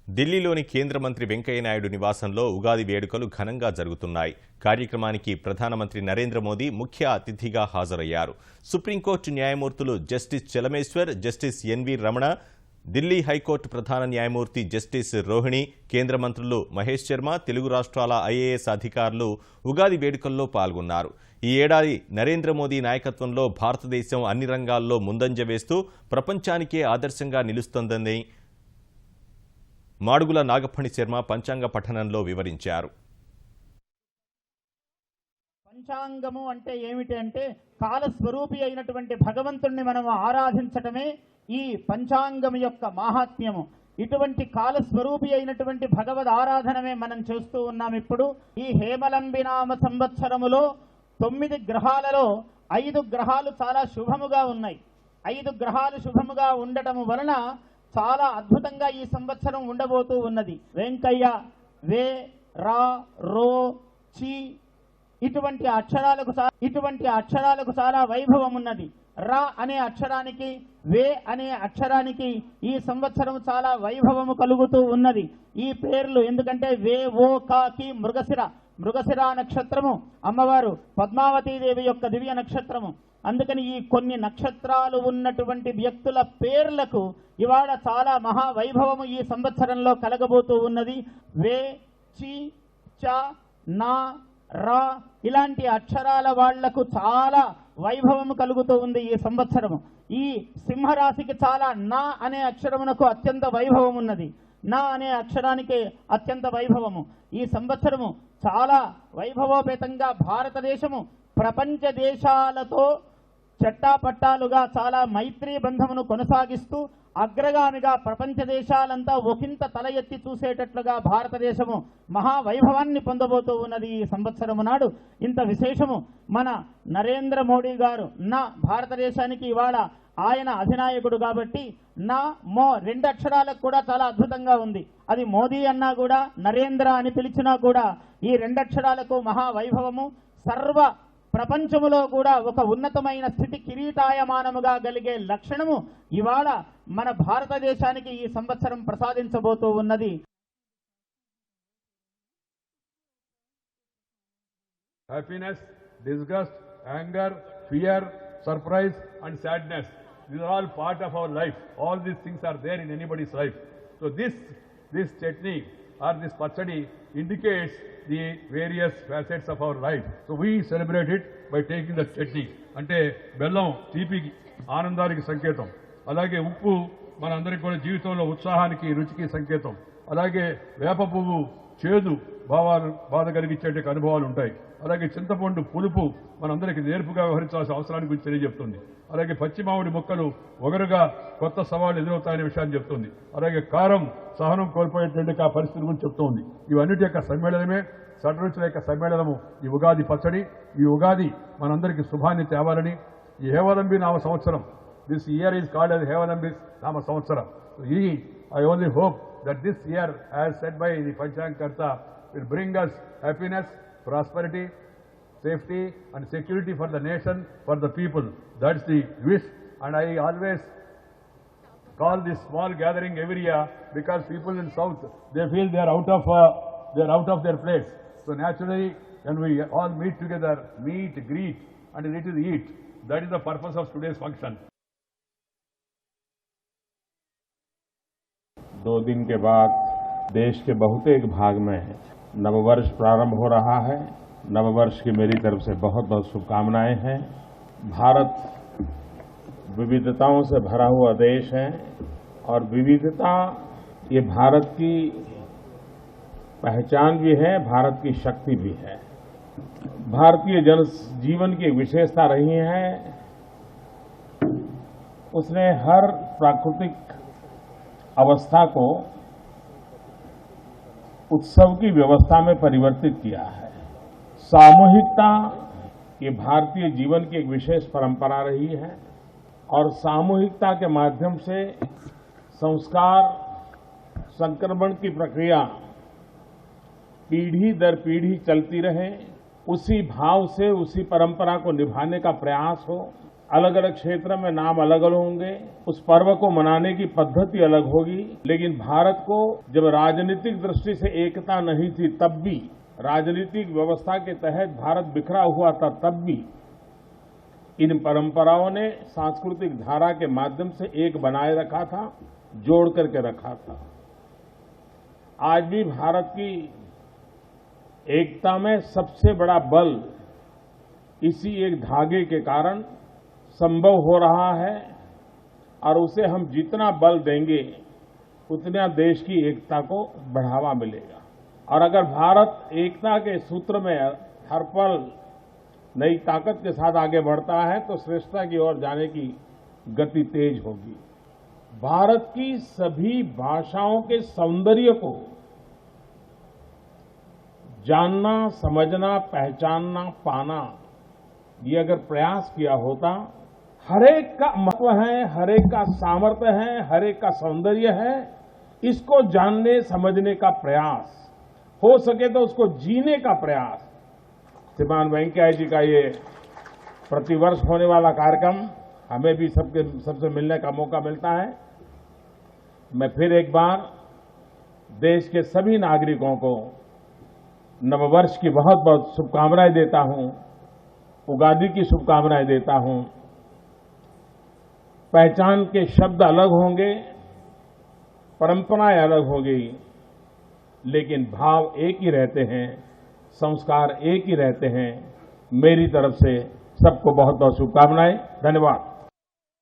ఢిల్లీలోని కేంద్ర మంత్రి వెంకయ్య నాయుడు నివాసంలో ఉగాది వేడుకలు ఘనంగా జరుగుతున్నాయి. కార్యక్రమానికి ప్రధానమంత్రి నరేంద్ర మోదీ ముఖ్య అతిథిగా హాజరయ్యారు. సుప్రీంకోర్టు న్యాయమూర్తులు justice Chelameswar, justice N V Ramana, Delhi high court ప్రధాన న్యాయమూర్తి జస్టిస్ రోహిణి, కేంద్ర మంత్రులు మహేష్ శర్మ, తెలుగు రాష్ట్రాల ఐఏఎస్ అధికారులు ఉగాది వేడుకల్లో పాల్గొన్నారు. ఈ ఏడాది నరేంద్ర మోదీ నాయకత్వంలో భారతదేశం అన్ని రంగాల్లో ముందంజ వేస్తూ ప్రపంచానికే ఆదర్శంగా నిలుస్తోందని మాడుగుల నాగఫణి శర్మ పంచాంగ పఠనంలో వివరించారు. పంచాంగము అంటే ఏమిటి అంటే కాలస్వరూపి అయినటువంటి భగవంతుణ్ణి మనము ఆరాధించటమే ఈ పంచాంగం యొక్క మాహాత్మ్యము. ఇటువంటి కాలస్వరూపి అయినటువంటి భగవద్ ఆరాధనమే మనం చేస్తూ ఉన్నాం. ఇప్పుడు ఈ హేమలంబినామ సంవత్సరములో 9 గ్రహాలలో 5 గ్రహాలు చాలా శుభముగా ఉన్నాయి. 5 గ్రహాలు శుభముగా ఉండటము వలన చాలా అద్భుతంగా ఈ సంవత్సరం ఉండబోతూ ఉన్నది. వెంకయ్య, వే, రా, రో, చి ఇటువంటి అక్షరాలకు చాలా వైభవం ఉన్నది. రా అనే అక్షరానికి, వే అనే అక్షరానికి ఈ సంవత్సరం చాలా వైభవము కలుగుతూ ఉన్నది. ఈ పేర్లు ఎందుకంటే వే, ఓ, కాకి మృగశిర నక్షత్రము అమ్మవారు పద్మావతీదేవి యొక్క దివ్య నక్షత్రము. అందుకని ఈ కొన్ని నక్షత్రాలు ఉన్నటువంటి వ్యక్తుల పేర్లకు ఇవాళ చాలా మహావైభవము ఈ సంవత్సరంలో కలగబోతూ ఉన్నది. వే, చి, చ, నా, రా ఇలాంటి అక్షరాల వాళ్లకు చాలా వైభవము కలుగుతూ ఉంది ఈ సంవత్సరము. ఈ సింహరాశికి చాలా నా అనే అక్షరమునకు అత్యంత వైభవం ఉన్నది. నా అనే అక్షరానికి అత్యంత వైభవము. ఈ సంవత్సరము చాలా వైభవోపేతంగా భారతదేశము ప్రపంచ దేశాలతో చట్టాపట్టాలుగా చాలా మైత్రీ బంధమును కొనసాగిస్తూ అగ్రగామిగా ప్రపంచ దేశాలంతా ఒకంత తల ఎత్తి చూసేటట్లుగా భారతదేశము మహావైభవాన్ని పొందబోతూ ఉన్నది. ఈ సంవత్సరము నాడు ఇంత విశేషము మన నరేంద్ర మోడీ గారు నా భారతదేశానికి ఇవాళ ఆయన అధినాయకుడు కాబట్టి నా, మో 2 అక్షరాలకు కూడా చాలా అద్భుతంగా ఉంది. అది మోదీ అన్నా కూడా, నరేంద్ర అని పిలిచినా కూడా ఈ 2 అక్షరాలకు మహావైభవము. సర్వ ప్రపంచములో కూడా ఒక ఉన్నతమైన స్థితి కిరీటాయమానముగా కలిగే లక్షణము ఇవాళ మన భారతదేశానికి ఈ సంవత్సరం ప్రసాదించబోతూ ఉన్నది. Happiness, disgust, anger, fear, surprise and sadness. These are all part of our life. All these things are there in anybody's life. So this chutney or this pachadi indicates the various facets of our life. So we celebrate it by taking the chutney. Ante bellam తీపికి ఆనందానికి సంకేతం. అలాగే ఉప్పు మనందరికీ కూడా జీవితంలో ఉత్సాహానికి రుచికి సంకేతం. అలాగే వేప పువ్వు చేదు బాధ కలిగించే అనుభవాలు ఉంటాయి. అలాగే చింతపండు పులుపు మనందరికీ నేర్పుగా వ్యవహరించాల్సిన అవసరాన్ని గురించి తెలియజెప్తుంది. అలాగే పచ్చి మామిడి మొక్కలు ఒగరుగా కొత్త సవాళ్లు ఎదురవుతాయనే విషయాన్ని చెప్తుంది. అలాగే కారం సహనం కోల్పోయేటువంటి ఆ పరిస్థితి గురించి చెప్తోంది. ఇవన్నిటి యొక్క సమ్మేళనమే షడ్రుచుల యొక్క సమ్మేళనము ఈ ఉగాది పచ్చడి. ఈ ఉగాది మనందరికీ శుభాన్ని తేవాలని ఈ హేవలంబి నామ సంవత్సరం, this year is called as హేవలంబి నామ సంవత్సరం. I only hope that this year, as said by the Panchangkarta, will bring us happiness, prosperity, safety and security for the nation, for the people. That's the wish. And I always call this small gathering every year because people in South, they feel they are out of their place. So naturally, when we all meet together, meet, greet and a little eat, that is the purpose of today's function. 2 दिन के बाद देश के बहुतेक भाग में नववर्ष प्रारंभ हो रहा है। नववर्ष की मेरी तरफ से बहुत बहुत शुभकामनाएं हैं। भारत विविधताओं से भरा हुआ देश है और विविधता ये भारत की पहचान भी है, भारत की शक्ति भी है। भारतीय जन जीवन की एक विशेषता रही है, उसने हर प्राकृतिक अवस्था को उत्सव की व्यवस्था में परिवर्तित किया है। सामूहिकता ये भारतीय जीवन की एक विशेष परंपरा रही है और सामूहिकता के माध्यम से संस्कार संक्रमण की प्रक्रिया पीढ़ी दर पीढ़ी चलती रहे, उसी भाव से उसी परंपरा को निभाने का प्रयास हो, अलग अलग क्षेत्र में नाम अलग अलग होंगे, उस पर्व को मनाने की पद्धति अलग होगी, लेकिन भारत को जब राजनीतिक दृष्टि से एकता नहीं थी तब भी, राजनीतिक व्यवस्था के तहत भारत बिखरा हुआ था तब भी, इन परंपराओं ने सांस्कृतिक धारा के माध्यम से एक बनाए रखा था, जोड़ करके रखा था। आज भी भारत की एकता में सबसे बड़ा बल इसी एक धागे के कारण संभव हो रहा है और उसे हम जितना बल देंगे उतना देश की एकता को बढ़ावा मिलेगा। और अगर भारत एकता के सूत्र में हर पल नई ताकत के साथ आगे बढ़ता है तो श्रेष्ठता की ओर जाने की गति तेज होगी। भारत की सभी भाषाओं के सौंदर्य को जानना, समझना, पहचानना, पाना, ये अगर प्रयास किया होता, हरेक का महत्व है, हरेक का सामर्थ्य है, हरेक का सौंदर्य है, इसको जानने समझने का प्रयास, हो सके तो उसको जीने का प्रयास। श्रीमान वेंकैया जी का ये प्रतिवर्ष होने वाला कार्यक्रम हमें भी सबसे मिलने का मौका मिलता है। मैं फिर एक बार देश के सभी नागरिकों को नववर्ष की बहुत बहुत शुभकामनाएं देता हूं, उगादी की शुभकामनाएं देता हूं। पहचान के शब्द अलग होंगे, परंपराएं अलग होंगी, लेकिन भाव एक ही रहते हैं, संस्कार एक ही रहते हैं। मेरी तरफ से सबको बहुत बहुत शुभकामनाएं। धन्यवाद।